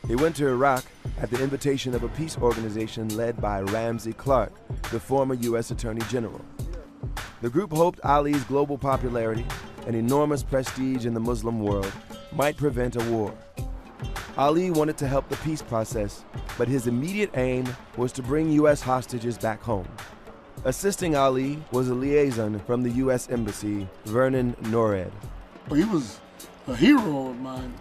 He went to Iraq at the invitation of a peace organization led by Ramsey Clark, the former U.S. Attorney General. The group hoped Ali's global popularity and enormous prestige in the Muslim world might prevent a war. Ali wanted to help the peace process, but his immediate aim was to bring U.S. hostages back home. Assisting Ali was a liaison from the U.S. Embassy, Vernon Norred. He was a hero of mine.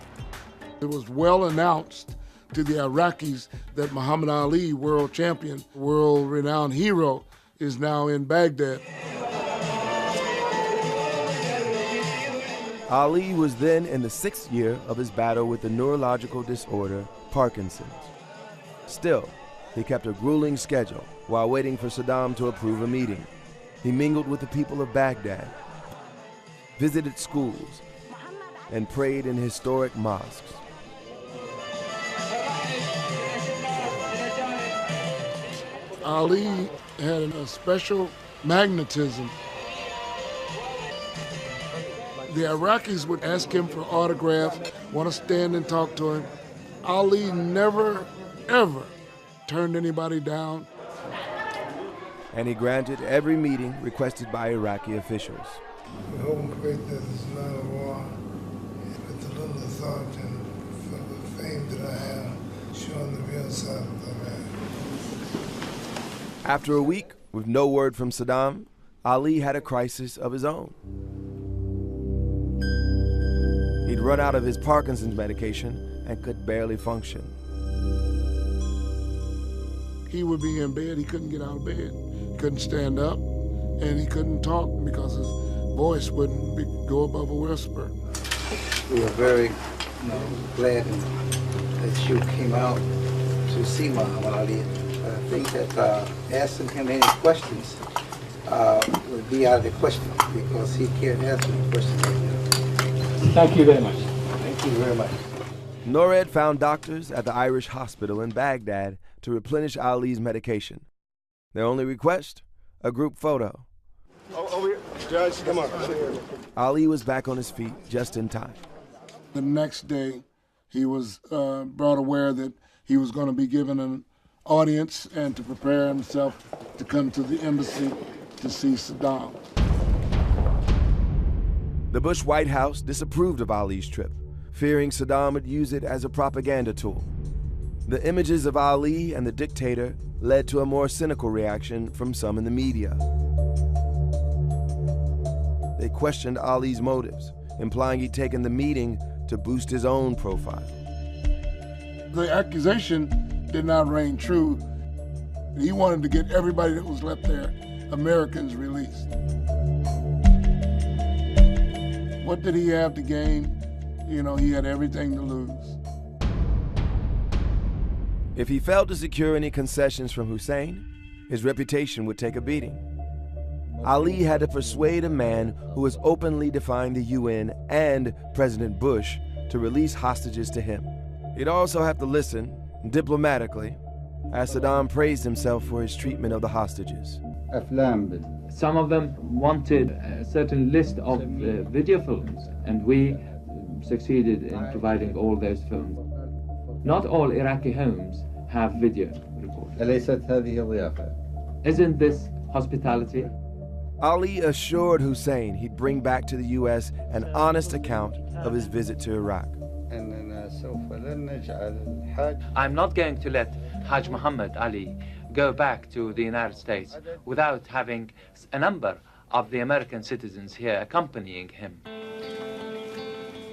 It was well announced to the Iraqis that Muhammad Ali, world champion, world-renowned hero, is now in Baghdad. Ali was then in the 6th year of his battle with the neurological disorder Parkinson's. Still, he kept a grueling schedule while waiting for Saddam to approve a meeting. He mingled with the people of Baghdad, visited schools, and prayed in historic mosques. Ali had a special magnetism. The Iraqis would ask him for autographs, want to stand and talk to him. Ali never, ever turned anybody down. And he granted every meeting requested by Iraqi officials. We hope and pray that it's not a war. With the little thought and for the fame that I have, showing the real side of the man. After a week, with no word from Saddam, Ali had a crisis of his own. He'd run out of his Parkinson's medication and could barely function. He would be in bed, he couldn't get out of bed. He couldn't stand up, and he couldn't talk because his voice wouldn't go above a whisper. We are very glad that you came out to see Muhammad Ali. I think that asking him any questions would be out of the question because he can't answer the questions right now. Thank you very much. Thank you very much. Norred found doctors at the Irish hospital in Baghdad to replenish Ali's medication. Their only request? A group photo. Over here. Judge, come on. Ali was back on his feet just in time. The next day, he was brought aware that he was going to be given an audience and to prepare himself to come to the embassy to see Saddam. The Bush White House disapproved of Ali's trip, fearing Saddam would use it as a propaganda tool. The images of Ali and the dictator led to a more cynical reaction from some in the media. They questioned Ali's motives, implying he'd taken the meeting to boost his own profile. The accusation did not ring true. He wanted to get everybody that was left there, Americans, released. What did he have to gain? You know, he had everything to lose. If he failed to secure any concessions from Hussein, his reputation would take a beating. Ali had to persuade a man who was openly defying the UN and President Bush to release hostages to him. He'd also have to listen, diplomatically, as Saddam praised himself for his treatment of the hostages. Some of them wanted a certain list of video films, and we succeeded in providing all those films. Not all Iraqi homes have video recorders. Isn't this hospitality? Ali assured Hussein he'd bring back to the U.S. an honest account of his visit to Iraq. I'm not going to let Hajj Muhammad Ali go back to the United States without having a number of the American citizens here accompanying him.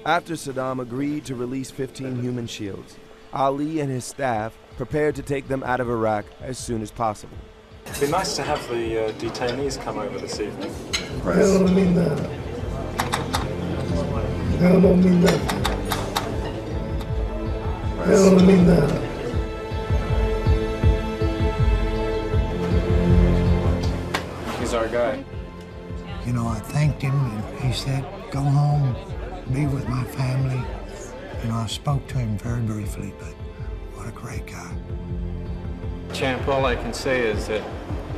After Saddam agreed to release 15 human shields, Ali and his staff prepared to take them out of Iraq as soon as possible. It'd be nice to have the detainees come over this evening. That don't mean nothing. That don't mean nothing. That don't mean nothing. He's our guy. You know, I thanked him, and he said, go home, be with my family. You know, I spoke to him very briefly, but what a great guy. Champ, all I can say is that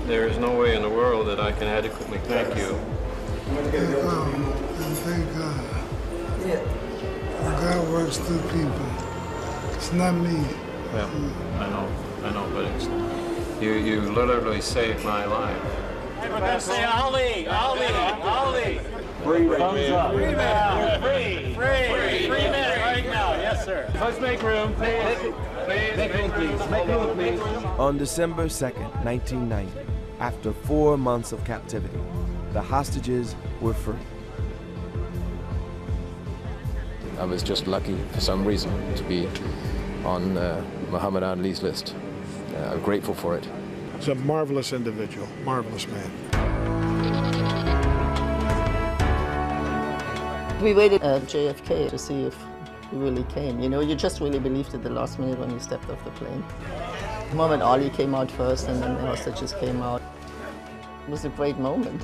there is no way in the world that I can adequately thank you. Thank God. God works through people. It's not me. Well, I know, but it's, you literally saved my life. Everybody say Ali, Ali, Ali. Free thumbs up. Free man. Free man right now. Yes, sir. Let's make room, please. Make room, please. Make room, please. On December 2nd, 1990, after 4 months of captivity, the hostages were free. I was just lucky for some reason to be on Muhammad Ali's list. I'm grateful for it. He's a marvelous individual, marvelous man. We waited at JFK to see if he really came. You know, you just really believed at the last minute when you stepped off the plane. Muhammad Ali came out first and then the hostages came out. It was a great moment.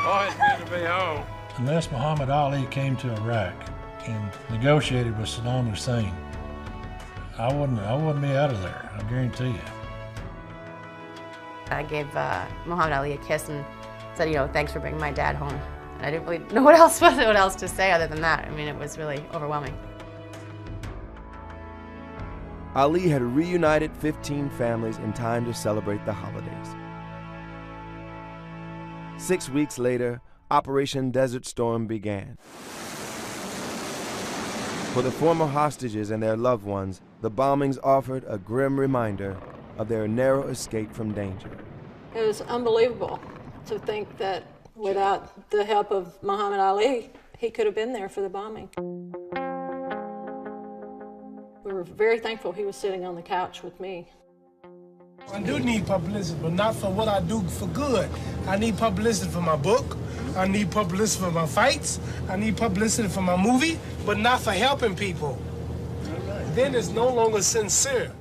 Always good to be home. Unless Muhammad Ali came to Iraq and negotiated with Saddam Hussein, I wouldn't be out of there, I guarantee you. I gave Muhammad Ali a kiss and said, you know, thanks for bringing my dad home. And I didn't really know what else to say other than that. I mean, it was really overwhelming. Ali had reunited 15 families in time to celebrate the holidays. 6 weeks later, Operation Desert Storm began. For the former hostages and their loved ones, the bombings offered a grim reminder of their narrow escape from danger. It was unbelievable to think that without the help of Muhammad Ali, he could have been there for the bombing. We were very thankful he was sitting on the couch with me. I do need publicity, but not for what I do for good. I need publicity for my book. I need publicity for my fights. I need publicity for my movie, but not for helping people. Then it's no longer sincere.